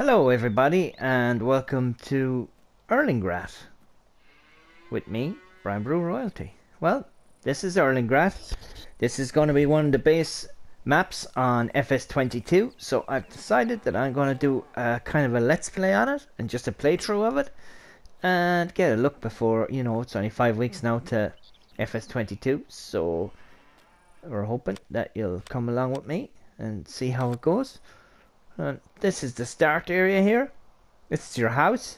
Hello everybody and welcome to Erlingrat with me, Brian Brew Royalty. Well, this is Erlingrat. This is going to be one of the base maps on FS22, so I've decided that I'm going to do a kind of a let's play on it and just a playthrough of it and get a look before, it's only 5 weeks now to FS22, so we're hoping that you'll come along with me and see how it goes. This is the start area here. It's your house.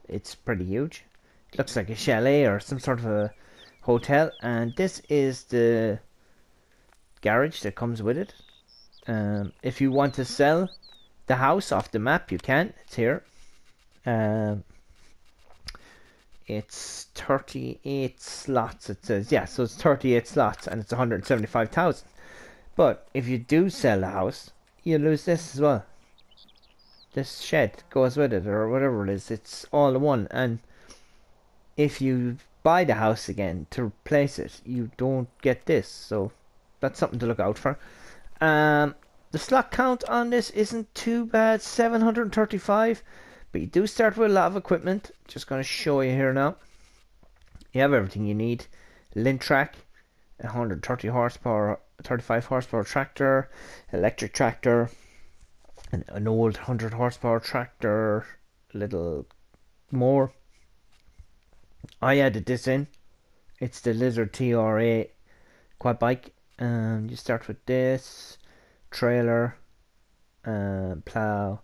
It's pretty huge. It looks like a chalet or some sort of a hotel. And this is the garage that comes with it. If you want to sell the house off the map, you can. It's here. It's 38 slots. It says, yeah, so it's 38 slots and it's 175,000. But if you do sell the house, you lose this as well. This shed goes with it, or whatever it is. It's all in one. And if you buy the house again to replace it, you don't get this. So that's something to look out for. The slot count on this isn't too bad, 735. But you do start with a lot of equipment. Just going to show you here now. You have everything you need. Lintrack, 130 horsepower, 35 horsepower tractor, electric tractor, an old 100 horsepower tractor, a little more. I added this in. It's the Lizard TRA quad bike. You start with this trailer, plow.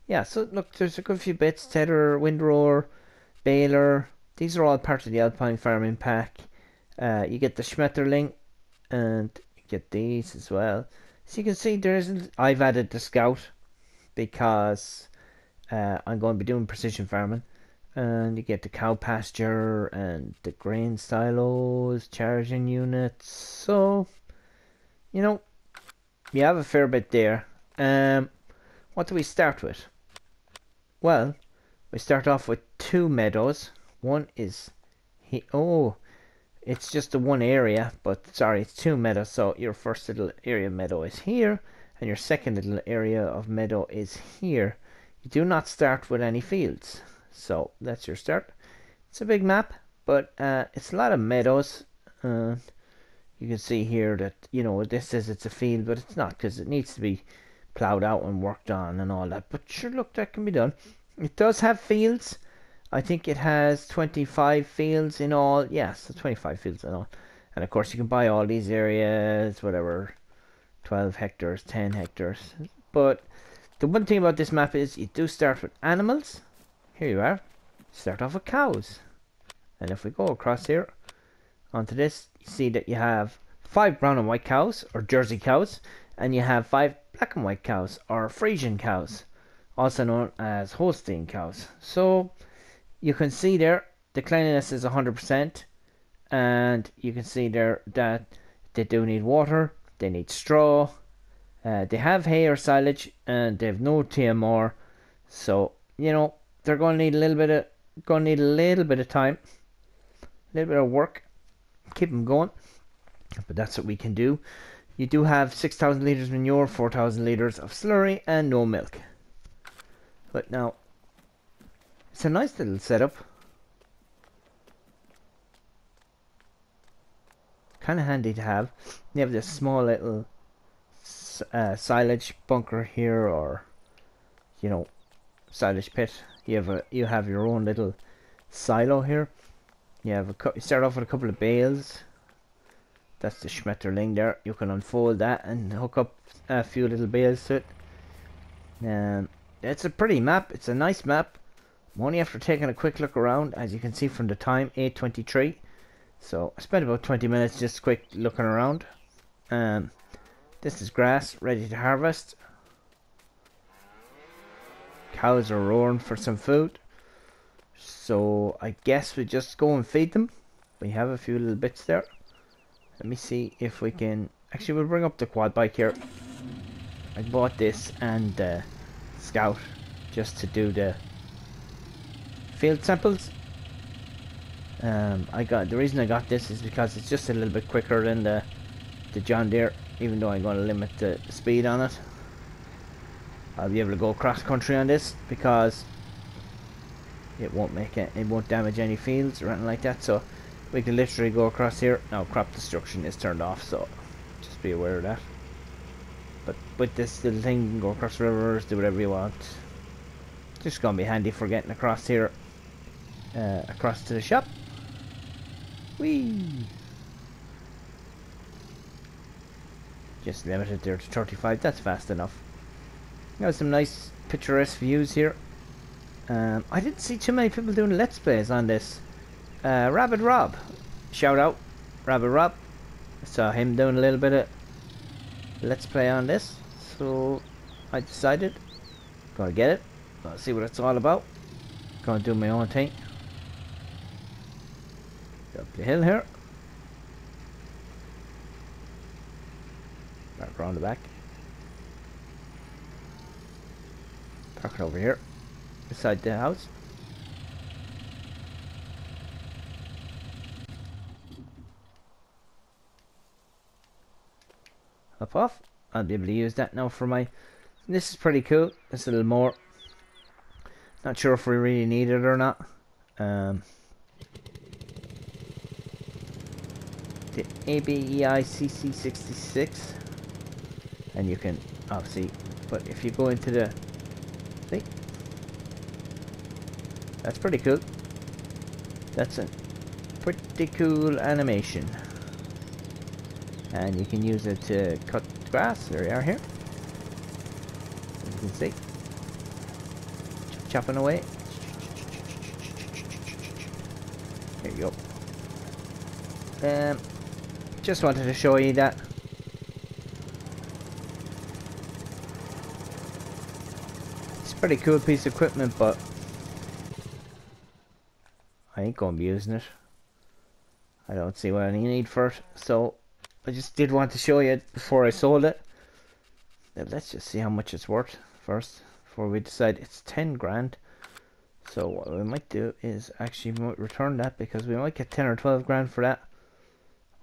Yeah, so look, there's a good few bits. Tether, windrower, baler. These are all part of the Alpine Farming pack. You get the Schmetterling, and you get these as well. So you can see there isn't. I've added the Scout because I'm going to be doing precision farming, and you get the cow pasture and the grain silos, charging units. So you have a fair bit there. What do we start with? Well, we start off with two meadows. One is it's just the one area, but sorry, it's two meadows. So your first little area meadow is here, and your second little area of meadow is here. You do not start with any fields, so that's your start. It's a big map, but it's a lot of meadows. You can see here that this says it's a field, but it's not, because it needs to be plowed out and worked on and all that. But sure, look, that can be done. It does have fields. I think it has 25 fields in all. Yeah, so 25 fields in all. And of course you can buy all these areas, whatever, 12 hectares, 10 hectares. But the one thing about this map is you do start with animals. Here you are. Start off with cows. And if we go across here onto this, you see that you have 5 brown and white cows, or Jersey cows, and you have 5 black and white cows, or Frisian cows, also known as Holstein cows. So you can see there the cleanliness is 100%, and you can see there that they do need water, they need straw, they have hay or silage, and they have no TMR. So they're going to need a little bit of time, a little bit of work, keep them going. But that's what we can do. You do have 6,000 litres manure, 4,000 litres of slurry, and no milk. But now, it's a nice little setup. Kind of handy to have. You have this small little silage bunker here, or silage pit. You have your own little silo here. You start off with a couple of bales. That's the Schmetterling there. You can unfold that and hook up a few little bales to it. It's a pretty map. It's a nice map. I'm only after taking a quick look around, as you can see from the time, 8:23. So I spent about 20 minutes just quick looking around. This is grass ready to harvest. Cows are roaring for some food. So I guess we just go and feed them. We have a few little bits there. Let me see if we can. Actually, we'll bring up the quad bike here. I bought this and the Scout just to do the field samples. The reason I got this is because it's just a little bit quicker than the John Deere, even though I'm going to limit the speed on it. I'll be able to go cross country on this because it won't it won't damage any fields or anything like that. So we can literally go across here. Now crop destruction is turned off, so just be aware of that. But with this little thing, you can go across rivers, do whatever you want. Just gonna be handy for getting across here, across to the shop. Whee! Just limited there to 35. That's fast enough. Got some nice picturesque views here. I didn't see too many people doing let's plays on this. Rabbit Rob, shout out, Rabbit Rob. I saw him doing a little bit of let's play on this, so I decided gonna get it. Gonna see what it's all about. Gonna do my own thing. Up the hill here. Back around the back. Park it over here, beside the house. Up off. I'll be able to use that now for my... This is pretty cool. It's a little more. Not sure if we really need it or not. The ABEI CC66. And you can obviously... But if you go into the... See? That's pretty cool. That's a pretty cool animation. And you can use it to cut grass. There we are here. As you can see. Chopping away. There you go. Just wanted to show you that. It's a pretty cool piece of equipment, but I ain't gonna be using it. I don't see what any need for it, so I just did want to show you it before I sold it. Now let's just see how much it's worth first before we decide. It's 10 grand. So what we might do is actually we might return that because we might get 10 or 12 grand for that.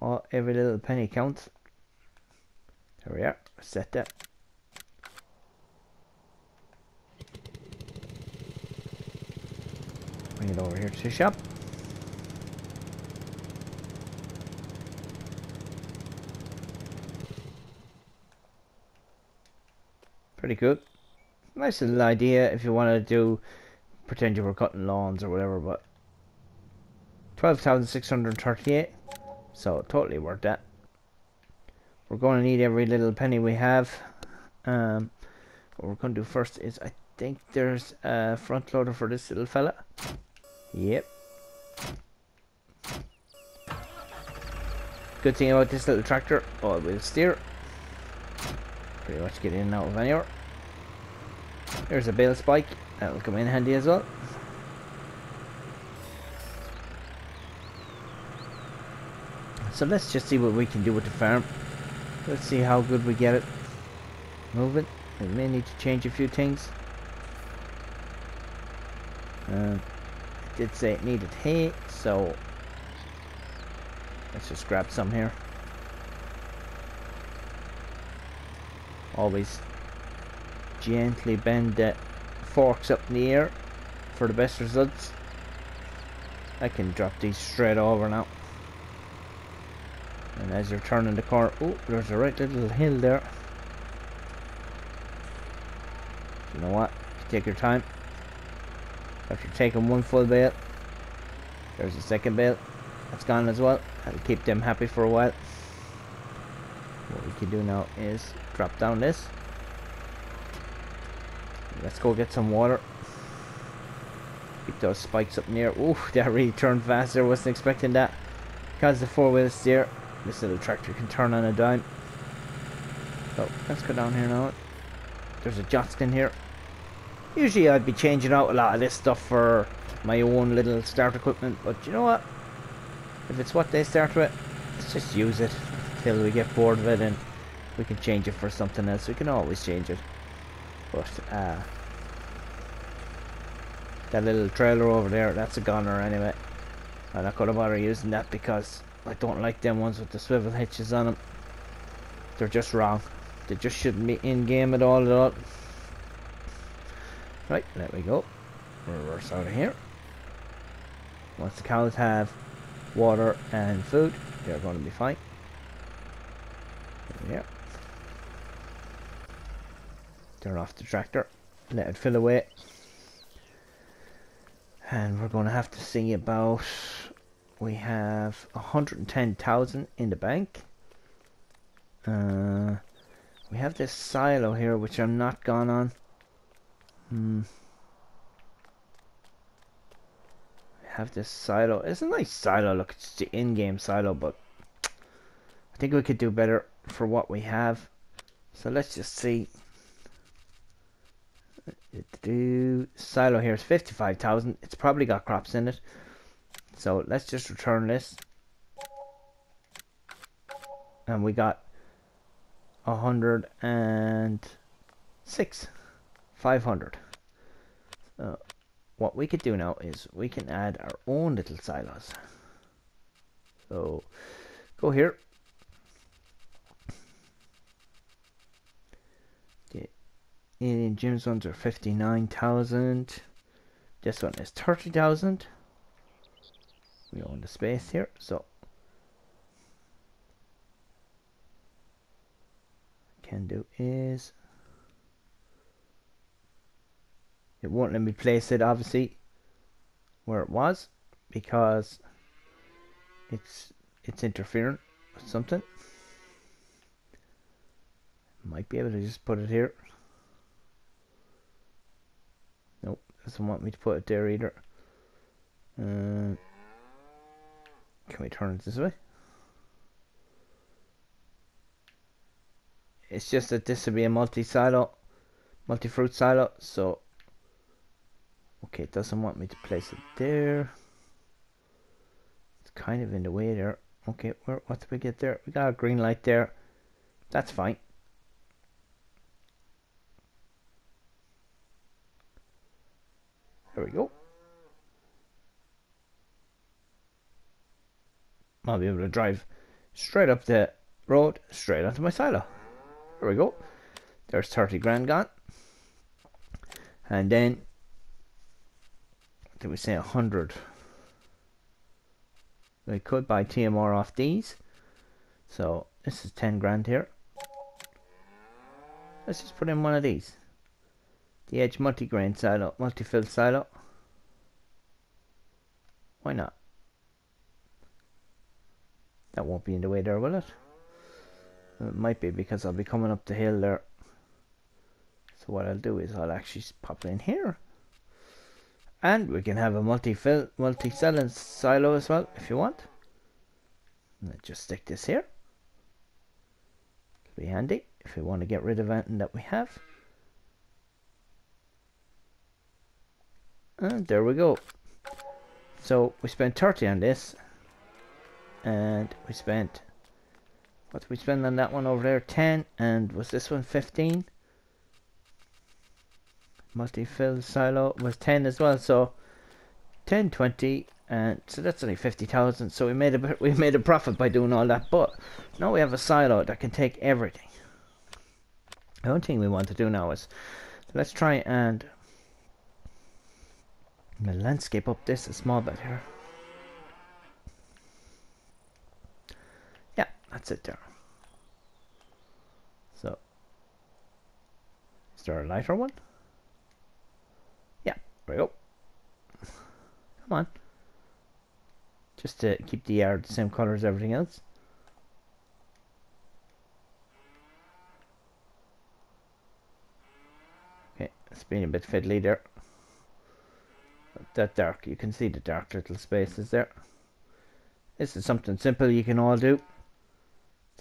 Oh, every little penny counts. There we are. Set that. Bring it over here to the shop. Pretty good. Nice little idea if you want to do, pretend you were cutting lawns or whatever, but 12,638, so totally worth that. We're going to need every little penny we have. What we're going to do first is, I think there's a front loader for this little fella. Yep. Good thing about this little tractor, all-wheel steer. Pretty much get in and out of anywhere. There's a bale spike, that'll come in handy as well. So let's just see what we can do with the farm. Let's see how good we get it moving. We may need to change a few things. It did say it needed hay, so let's just grab some here. Always gently bend the forks up in the air for the best results. I can drop these straight over now. And as you're turning the corner, oh, there's a right little hill there. You know what? Take your time. After taking one full bale, there's a second bale that's gone as well. That'll keep them happy for a while. What we can do now is drop down this. Let's go get some water. Keep those spikes up in the air. Ooh, that really turned fast there. Wasn't expecting that. Because the four-wheel steer, this little tractor can turn on a dime. So let's go down here now. There's a Jotskin here. Usually I'd be changing out a lot of this stuff for my own little start equipment, but you know what? If it's what they start with, let's just use it till we get bored of it, and we can change it for something else. We can always change it. But that little trailer over there, that's a goner anyway. I'm not gonna bother using that because I don't like them ones with the swivel hitches on them. They're just wrong. They just shouldn't be in game at all. Right, there we go. Reverse out of here. Once the cows have water and food, they're going to be fine. There we are. Turn off the tractor. Let it fill away. And we're going to have to see about... We have 110,000 in the bank. We have this silo here, which I'm not gone on. We have this silo. It's a nice silo. Look, it's the in-game silo, but I think we could do better for what we have. So let's just see. Silo here is 55,000. It's probably got crops in it. So let's just return this. And we got 106. 500. What we could do now is we can add our own little silos. So go here. In Jim's ones are 59,000. This one is 30,000. We own the space here, so can do is it won't let me place it obviously where it was because it's interfering with something. Might be able to just put it here. Nope, doesn't want me to put it there either. Can we turn it this way? It's just that this will be a multi-fruit silo, so okay, it doesn't want me to place it there. It's kind of in the way there. Okay, what did we get there? We got a green light there. That's fine. There we go. I'll be able to drive straight up the road, straight onto my silo. There we go. There's 30 grand gone. And then, did we say 100? We could buy TMR off these. So, this is 10 grand here. Let's just put in one of these. The Edge multi-grain silo, multi-fill silo. Why not? That won't be in the way there, will it? It might be because I'll be coming up the hill there. So what I'll do is I'll actually pop it in here. And we can have a multi-selling silo as well, if you want. And I'll just stick this here. It'll be handy if we want to get rid of anything that we have. And there we go. So we spent 30 on this. And we spent, what did we spend on that one over there? 10. And was this one 15? Multi-fill silo was 10 as well. So 10, 20, and so that's only 50,000. So we made a profit by doing all that. But now we have a silo that can take everything. The only thing we want to do now is let's try and landscape up this a small bit here. That's it there. So, is there a lighter one? Yeah, there we go. Come on. Just to keep the yard the same colour as everything else. Okay, it's been a bit fiddly there. That dark, you can see the dark little spaces there. This is something simple you can all do.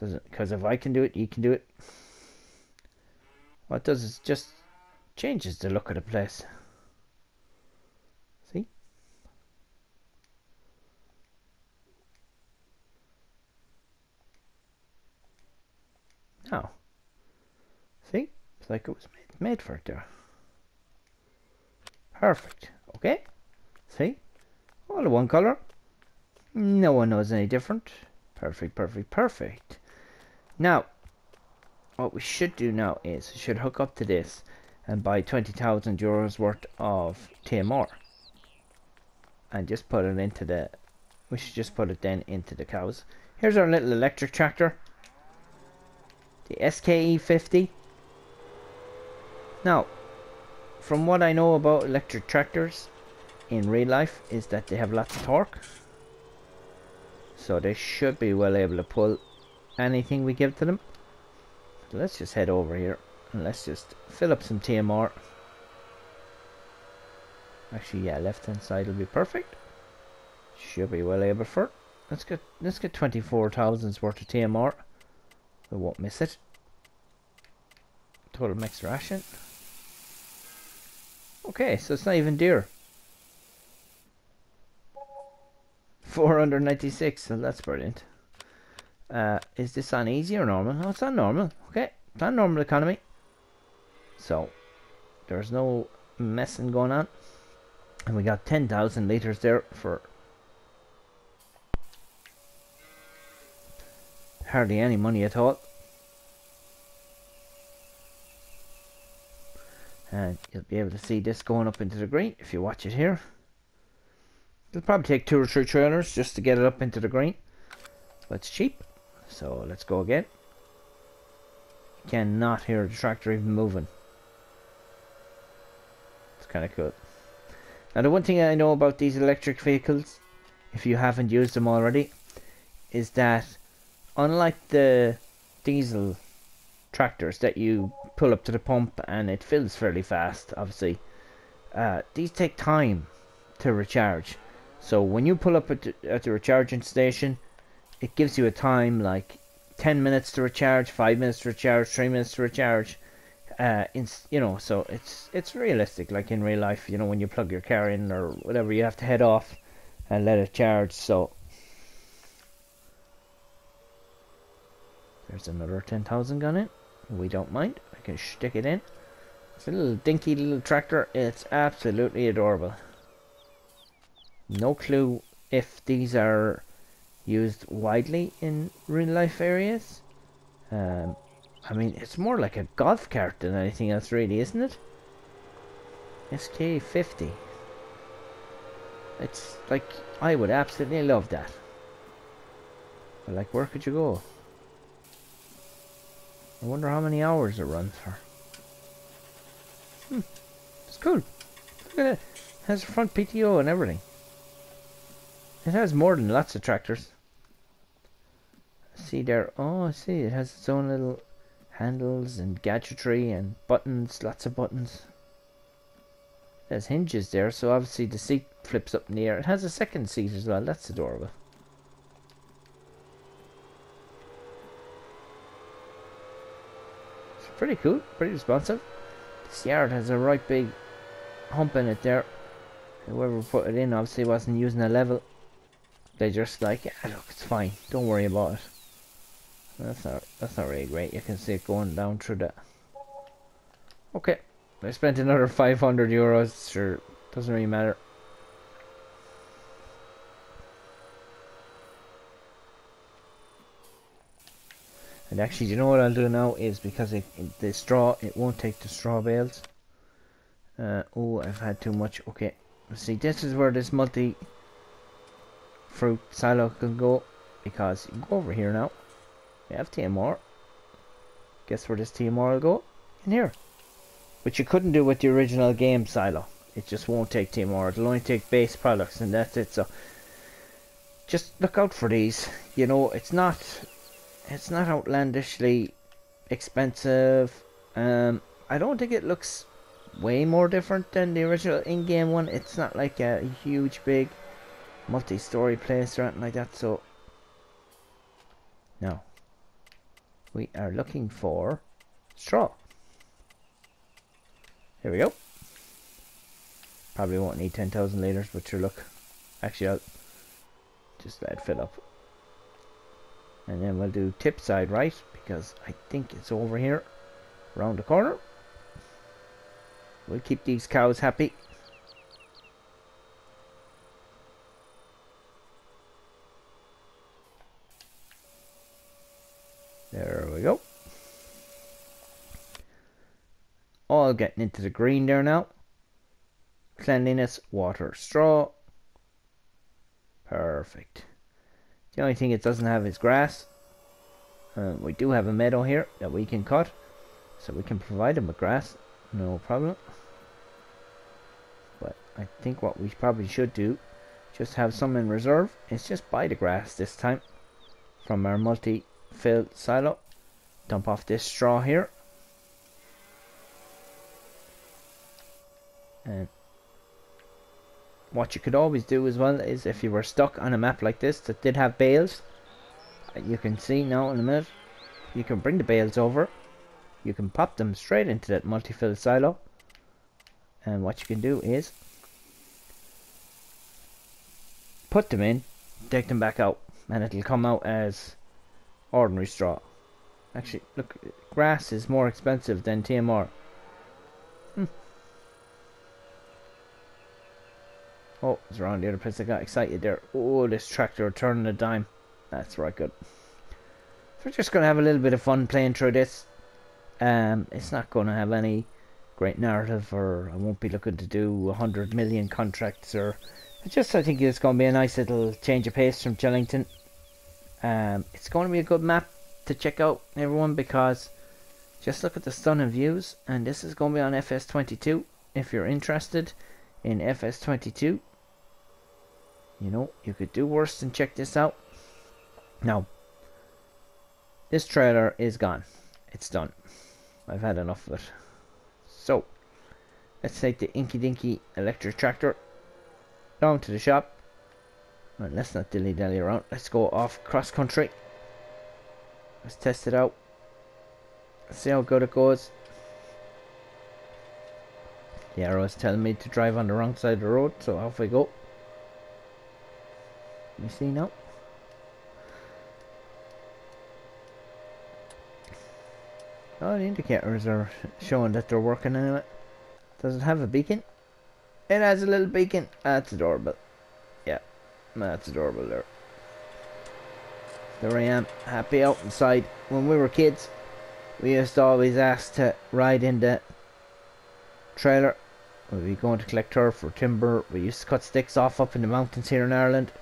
Because if I can do it, you can do it. What it does is just changes the look of the place. See? Now, see? It's like it was made for it there. Perfect. Okay? See? All in one colour. No one knows any different. Perfect, perfect, perfect. Now, what we should do now is we should hook up to this and buy 20,000 euros worth of TMR and just put it into the, we should just put it then into the cows. Here's our little electric tractor, the SKE 50. Now, from what I know about electric tractors in real life is that they have lots of torque, so they should be well able to pull anything we give to them. So let's just head over here and let's just fill up some TMR. Actually, yeah, left hand side will be perfect. Should be well able for it. Let's get 24,000's worth of TMR. We won't miss it. Total mixed ration. Okay, so it's not even dear. 496, so that's brilliant. Is this on easy or normal? No, it's on normal. Okay, it's on normal economy. So there's no messing going on. And we got 10,000 litres there for hardly any money at all. And you'll be able to see this going up into the green if you watch it here. It'll probably take 2 or 3 trailers just to get it up into the green, but it's cheap. So let's go again. You cannot hear the tractor even moving. It's kind of cool. Now the one thing I know about these electric vehicles, if you haven't used them already, is that unlike the diesel tractors that you pull up to the pump and it fills fairly fast, obviously, these take time to recharge. So when you pull up at the recharging station, it gives you a time like 10 minutes to recharge, 5 minutes to recharge, 3 minutes to recharge. You know, so it's realistic, like in real life. You know, when you plug your car in or whatever, you have to head off and let it charge. So there's another 10,000 gone in. We don't mind. I can stick it in. It's a little dinky little tractor. It's absolutely adorable. No clue if these are used widely in real life areas. I mean, it's more like a golf cart than anything else, really, isn't it? SK50. It's like, I would absolutely love that. But like, where could you go? I wonder how many hours it runs for. It's cool. Look at it. It has a front PTO and everything. It has more than lots of tractors. See there. Oh, I see. It has its own little handles and gadgetry and buttons. Lots of buttons. There's hinges there, so obviously the seat flips up in the air. It has a second seat as well. That's adorable. It's pretty cool. Pretty responsive. This yard has a right big hump in it there. Whoever put it in obviously wasn't using a level. They just like, yeah, look, it's fine. Don't worry about it. That's not really great. You can see it going down through that. Okay, I spent another 500 euros. Sure, doesn't really matter. And actually, you know what I'll do now is, because the straw, it won't take the straw bales. Oh, I've had too much. Okay, see, this is where this multi fruit silo can go, because you can go over here now. We have TMR. Guess where this TMR will go? In here. Which you couldn't do with the original game silo. It just won't take TMR. It'll only take base products, and that's it. So just look out for these. You know, it's not outlandishly expensive. I don't think it looks way more different than the original in-game one. It's not like a huge big multi-story place or anything like that. So no, we are looking for straw. Here we go. Probably won't need 10,000 litres, but sure, look. Actually, I'll just let it fill up. And then we'll do tip side right, because I think it's over here, around the corner. We'll keep these cows happy. There we go. all getting into the green there now. Cleanliness, water, straw. Perfect. The only thing it doesn't have is grass. We do have a meadow here that we can cut, so we can provide them with grass, no problem. But I think what we probably should do, just have some in reserve, is just buy the grass this time from our multi-filled silo. Dump off this straw here. And what you could always do as well is, if you were stuck on a map like this that did have bales, you can see now in a minute, you can bring the bales over, you can pop them straight into that multi-filled silo, and what you can do is put them in, take them back out, and it'll come out as ordinary straw. Actually, look, grass is more expensive than TMR. Oh, it's around the other place. I got excited there. Oh, this tractor turning a dime. That's right, good. We're just going to have a little bit of fun playing through this. It's not going to have any great narrative, or I won't be looking to do 100 million contracts, or I think it's going to be a nice little change of pace from Chillington. It's going to be a good map to check out, everyone, because just look at the stunning views, and this is going to be on FS22. If you're interested in FS22, you know, you could do worse than check this out. Now, this trailer is gone. It's done. I've had enough of it. So, let's take the Inky Dinky electric tractor down to the shop. Right, let's not dilly-dally around. Let's go off cross country. Let's test it out. Let's see how good it goes. The arrow is telling me to drive on the wrong side of the road, so off we go. You see now? Oh, the indicators are showing that they're working anyway. Does it have a beacon? It has a little beacon. That's adorable. Yeah, that's adorable there. There I am, happy out inside. When we were kids, we used to always ask to ride in the trailer. We'd be going to collect turf or timber. We used to cut sticks off up in the mountains here in Ireland.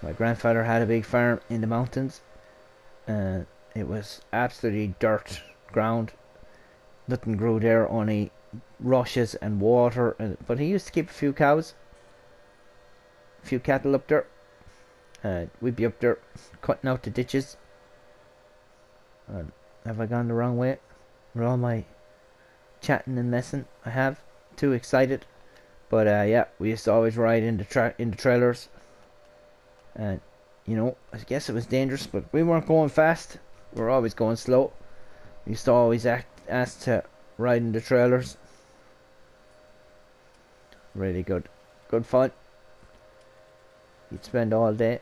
My grandfather had a big farm in the mountains. It was absolutely dirt ground. Nothing grew there, only rushes and water. But he used to keep a few cows, a few cattle up there. We'd be up there cutting out the ditches. Have I gone the wrong way with all my chatting and messing? I have. Too excited. But yeah, we used to always ride in the trailers. And you know, I guess it was dangerous, but we weren't going fast. We were always going slow. We used to always ask to ride in the trailers. Really good fun. You'd spend all day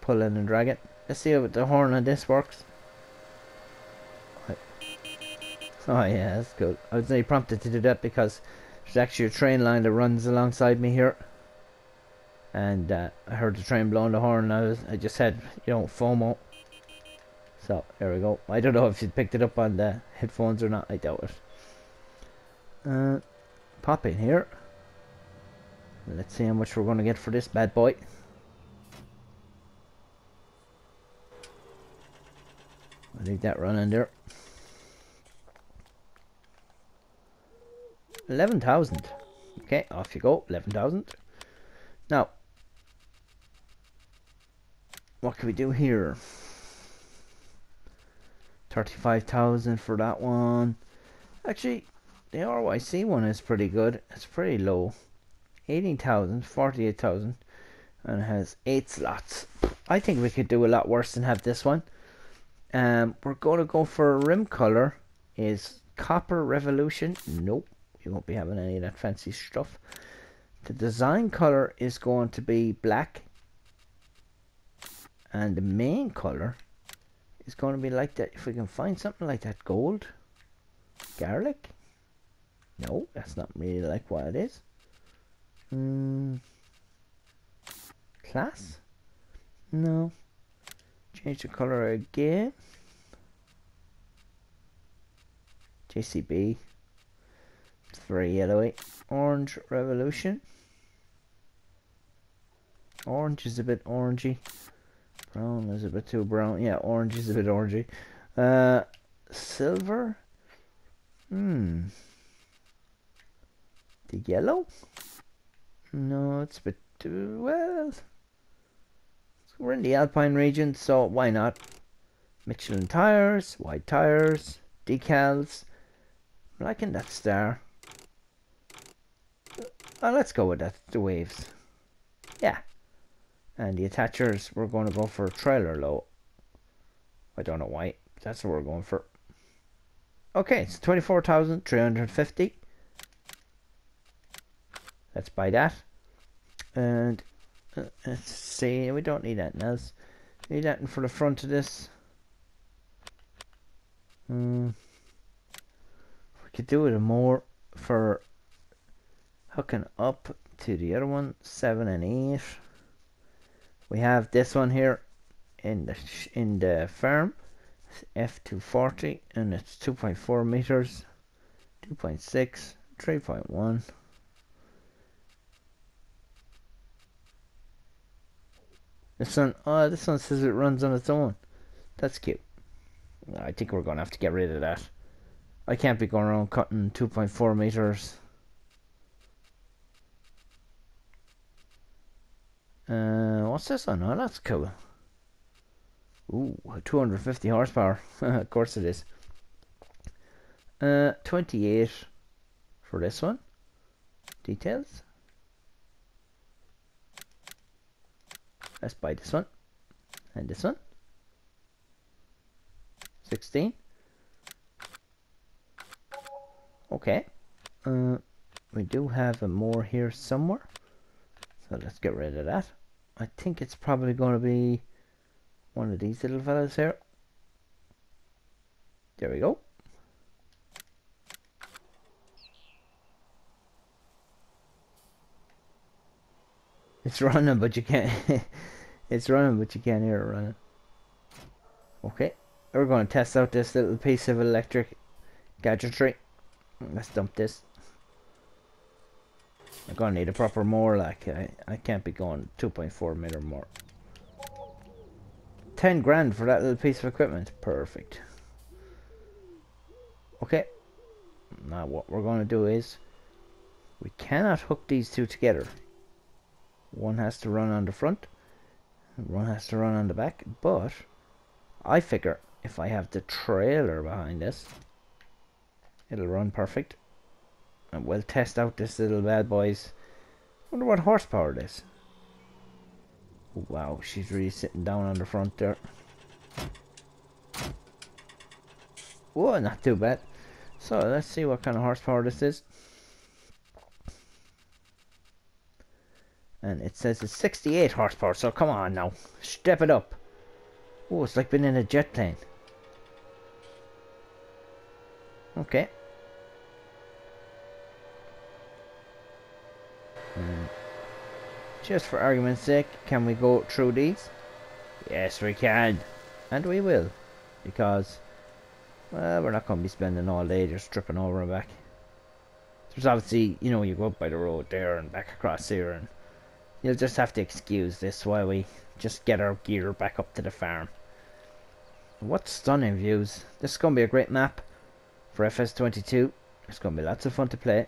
pulling and dragging. Let's see how the horn on this works. Oh yeah, that's good. I was only prompted to do that because there's actually a train line that runs alongside me here, and I heard the train blowing the horn. And I just had, you know, FOMO. So there we go. I don't know if you picked it up on the headphones or not. I doubt it. Pop in here. Let's see how much we're going to get for this bad boy. I'll leave that running there. 11,000. Okay, off you go. 11,000. Now, what can we do here? 35,000 for that one. Actually, the RYC one is pretty good. It's pretty low. 18,000, 48,000, and it has 8 slots. I think we could do a lot worse than have this one. We're going to go for a rim color. Is Copper Revolution? Nope, you won't be having any of that fancy stuff. The design color is going to be black, and the main color is going to be like that. If we can find something like that, gold, garlic. No, that's not really like what it is. Class? No. Change the color again. JCB. very yellowy. Orange Revolution. Orange is a bit orangey. Brown is a bit too brown. Yeah, orange is a bit orangey. Silver. The yellow? No, it's a bit too, well, we're in the Alpine region, so why not? Michelin tires, white tires, decals. I'm liking that star. Let's go with that, the waves. Yeah. And the attachers, we're going to go for trailer low. I don't know why. That's what we're going for. Okay, it's 24,350. Let's buy that. And let's see, we don't need anything else. Need anything for the front of this. We could do it more for hooking up to the other one, 7 and 8. We have this one here in the farm, F240, and it's 2.4 meters, 2.6, 3.1. This one says it runs on its own. That's cute. I think we're gonna have to get rid of that. I can't be going around cutting 2.4 meters. What's this one? Oh, that's cool. Ooh, 250 horsepower. Of course it is. 28 for this one. Details. Let's buy this one. And this one. 16. Okay. We do have a more here somewhere. So let's get rid of that. I think it's probably going to be one of these little fellas here. There we go. It's running, but you can't. It's running, but you can't hear it running. Okay, we're going to test out this little piece of electric gadgetry. Let's dump this. I'm gonna need a proper more, like I can't be going 2.4 meter more. 10 grand for that little piece of equipment. Perfect. Okay. Now what we're gonna do is we cannot hook these two together. One has to run on the front and one has to run on the back, but I figure if I have the trailer behind this, it'll run perfect. And we'll test out this little bad boys. Wonder what horsepower it is. Oh, wow, she's really sitting down on the front there. Whoa, not too bad. So let's see what kind of horsepower this is. And it says it's 68 horsepower, so come on now. Step it up. Oh, it's like being in a jet plane. Okay. Just for argument's sake, can we go through these? Yes, we can. And we will. Because, well, we're not going to be spending all day just tripping over and back. There's obviously, you know, you go up by the road there and back across here, and you'll just have to excuse this while we just get our gear back up to the farm. What stunning views. This is going to be a great map for FS22. It's going to be lots of fun to play.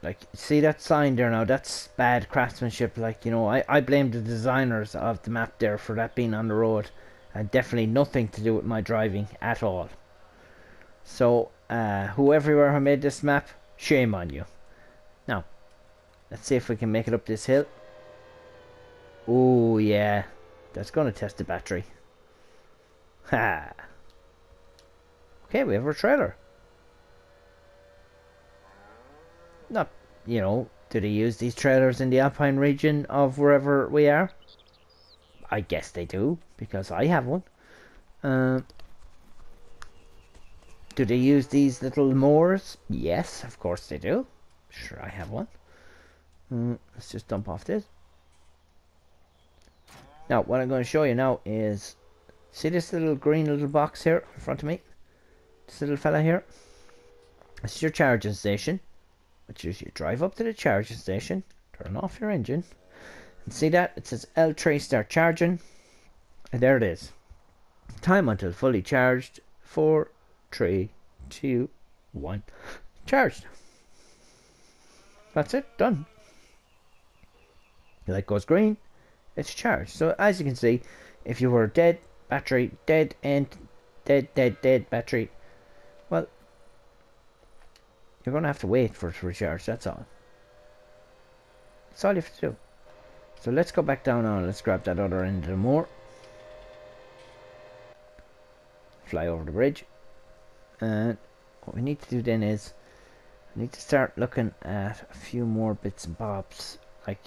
Like, see that sign there now? That's bad craftsmanship. Like, you know, I blame the designers of the map there for that being on the road. And definitely nothing to do with my driving at all. So, who made this map, shame on you. Now, let's see if we can make it up this hill. Oh, yeah. That's going to test the battery. Ha! Okay, we have our trailer. Not, you know, do they use these trailers in the Alpine region of wherever we are? I guess they do, because I have one. Do they use these little mowers? Yes, of course they do. Sure, I have one. Let's just dump off this. Now, what I'm going to show you now is, see this little green little box here in front of me? This little fella here? This is your charging station, which is you drive up to the charging station, turn off your engine, and see that? It says L3 start charging, and there it is. Time until fully charged, 4, 3, 2, 1, charged. That's it, done. The light goes green, it's charged. So as you can see, if you were dead, battery, dead, end, dead, battery, well, you're going to have to wait for it to recharge, that's all. That's all you have to do. So let's go back down now and let's grab that other end of the moor. Fly over the bridge. And what we need to do then is, we need to start looking at a few more bits and bobs. Like,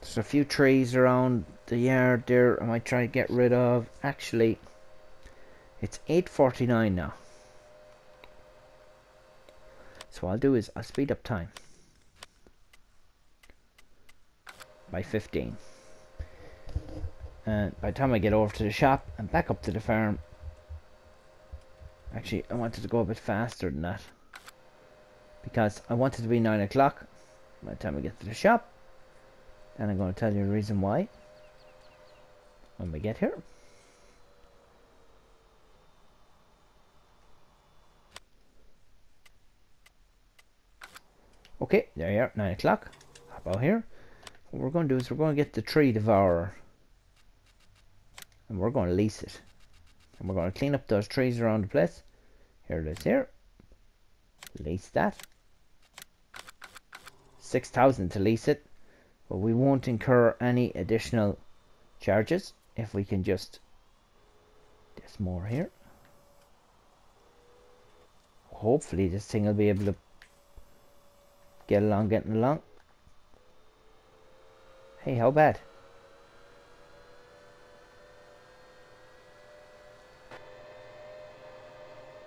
there's a few trees around the yard there I might try to get rid of. Actually, it's 8:49 now. So what I'll do is I'll speed up time by 15. And by the time I get over to the shop and back up to the farm, actually I wanted to go a bit faster than that, because I wanted to be 9 o'clock by the time I get to the shop. And I'm going to tell you the reason why when we get here. Okay, there you are, 9 o'clock. Hop out here. What we're going to do is we're going to get the tree devourer, and we're going to lease it. And we're going to clean up those trees around the place. Here it is here. Lease that. 6,000 to lease it. But we won't incur any additional charges if we can just... There's more here. Hopefully this thing will be able to getting along. Hey, how bad?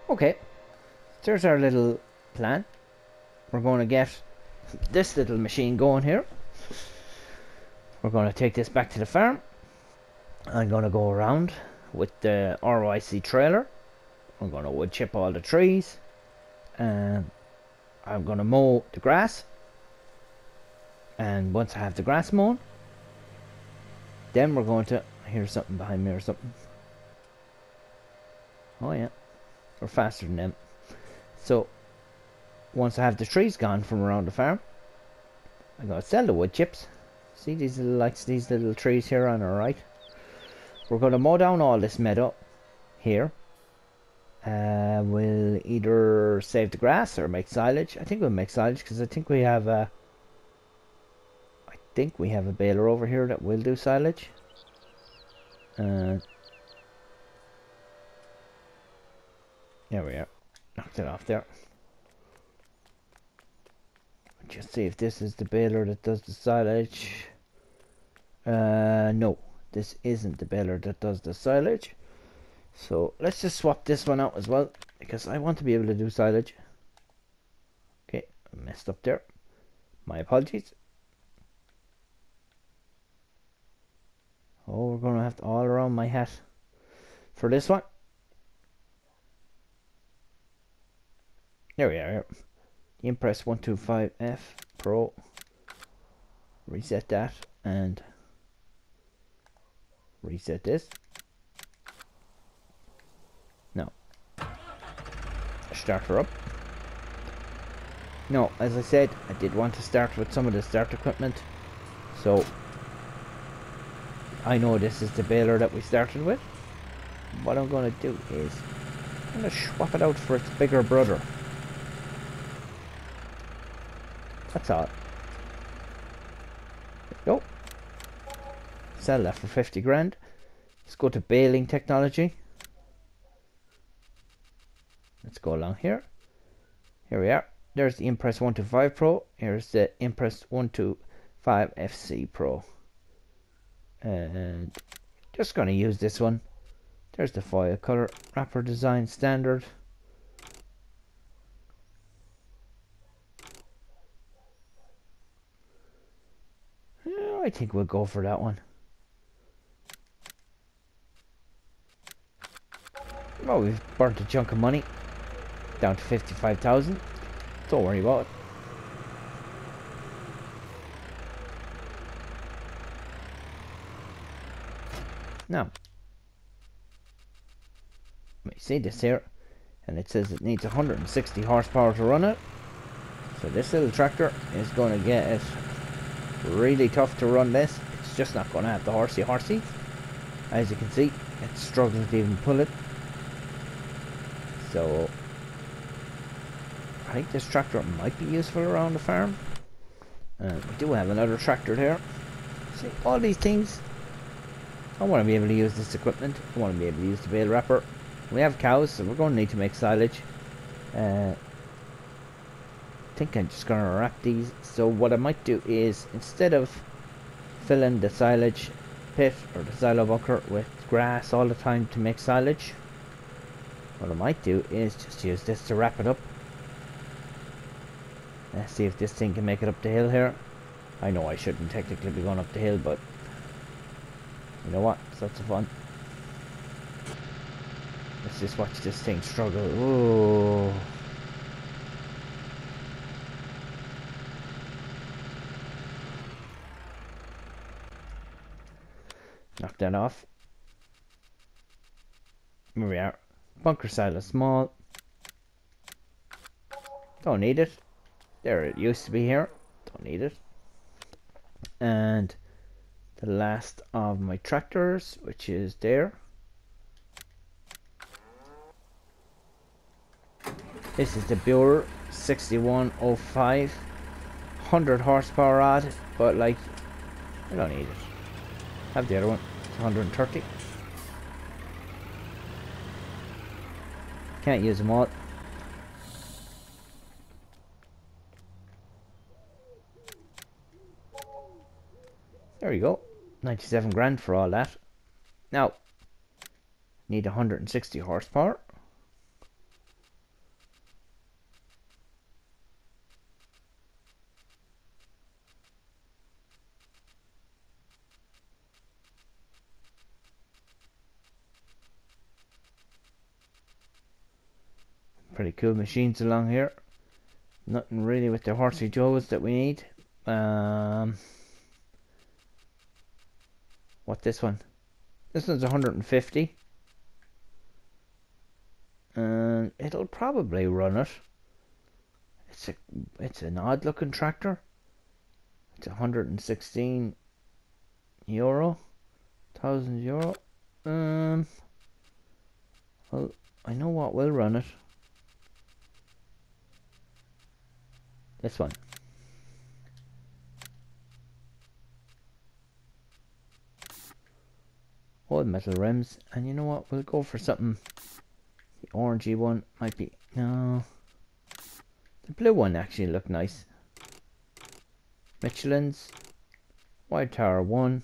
Okay, there's our little plan. We're going to get this little machine going here. We're going to take this back to the farm. I'm going to go around with the ROIC trailer. I'm going to wood chip all the trees, and I'm going to mow the grass. And once I have the grass mown, then we're going to... Here's something behind me or something. Oh yeah, we're faster than them. So once I have the trees gone from around the farm, I'm going to sell the wood chips. See these little lights, these little trees here on our right? We're going to mow down all this meadow here. We'll either save the grass or make silage. I think we'll make silage because I think we have a... a baler over here that will do silage. There we are. Knocked it off there. Just see if this is the baler that does the silage. No, this isn't the baler that does the silage. So let's just swap this one out as well, because I want to be able to do silage. Okay, I messed up there. My apologies. Oh, we're going to have to all around my hat for this one. There we are. The Impress 125F Pro. Reset that and reset this. No. Start her up. No, as I said, I did want to start with some of the start equipment. So I know this is the baler that we started with. What I'm going to do is I'm going to swap it out for its bigger brother. That's all. There we go. Sell that for 50 grand. Let's go to baling technology. Let's go along here. Here we are. There's the Impress 125 Pro. Here's the Impress 125 FC Pro. And just going to use this one. There's the foil color wrapper design standard. I think we'll go for that one. Well, we've burnt a chunk of money down to 55,000. Don't worry about it. Now, you see this here, and it says it needs 160 horsepower to run it. So this little tractor is going to get it really tough to run this. It's just not going to have the horsey. As you can see, it's struggling to even pull it. So I think this tractor might be useful around the farm. We do have another tractor there. See, all these things, I want to be able to use this equipment. I want to be able to use the bale wrapper. We have cows, so we're going to need to make silage. I think I'm just going to wrap these. So what I might do is, instead of filling the silage pit or the silo bunker with grass all the time to make silage, what I might do is just use this to wrap it up. Let's see if this thing can make it up the hill here. I know I shouldn't technically be going up the hill, but you know what? It's lots of fun. Let's just watch this thing struggle. Ooh. Knock that off. Here we are. Bunker silo small. Don't need it. There it used to be here. Don't need it. And the last of my tractors, which is there. This is the Buer 6105. 100 horsepower rod, but like, I don't need it. Have the other one. It's 130. Can't use them all. There we go. 97 grand for all that. Now, need 160 horsepower. Pretty cool machines along here. Nothing really with the horsey joes that we need. What this one? This one's 150. And it'll probably run it. It's an odd looking tractor. It's 116 euro. 1,000 euro. Well, I know what will run it. This one. All metal rims, and you know what? We'll go for something. The orangey one might be. No. The blue one actually looked nice. Michelin's. Wide Tower 1.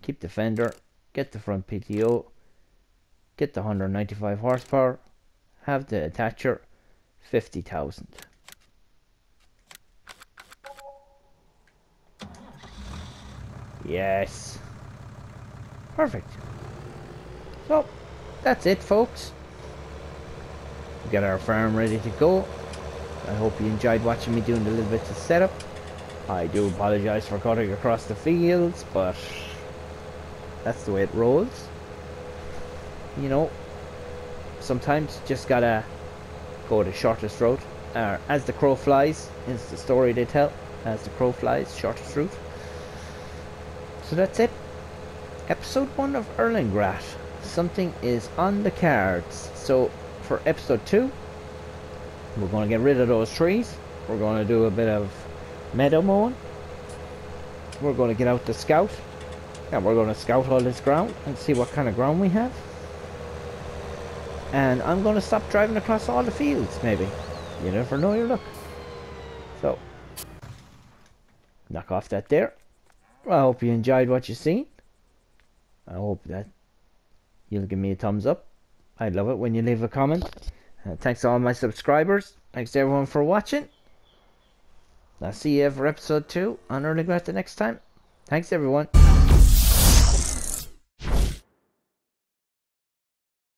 Keep the fender. Get the front PTO. Get the 195 horsepower. Have the attacher. 50,000. Yes. Perfect. So, that's it, folks. We got our farm ready to go. I hope you enjoyed watching me doing the little bits of setup. I do apologize for cutting across the fields, but that's the way it rolls. You know, sometimes you just gotta go the shortest route. As the crow flies is the story they tell. As the crow flies, shortest route. So that's it. Episode 1 of Erlengracht. Something is on the cards. So for episode 2, we're going to get rid of those trees. We're going to do a bit of meadow mowing. We're going to get out the scout. And we're going to scout all this ground and see what kind of ground we have. And I'm going to stop driving across all the fields, maybe. You never know your luck. So, knock off that there. Well, I hope you enjoyed what you've seen. I hope that you'll give me a thumbs up. I'd love it when you leave a comment. Thanks to all my subscribers. Thanks to everyone for watching. I'll see you for episode 2 on Erlengracht the next time. Thanks everyone.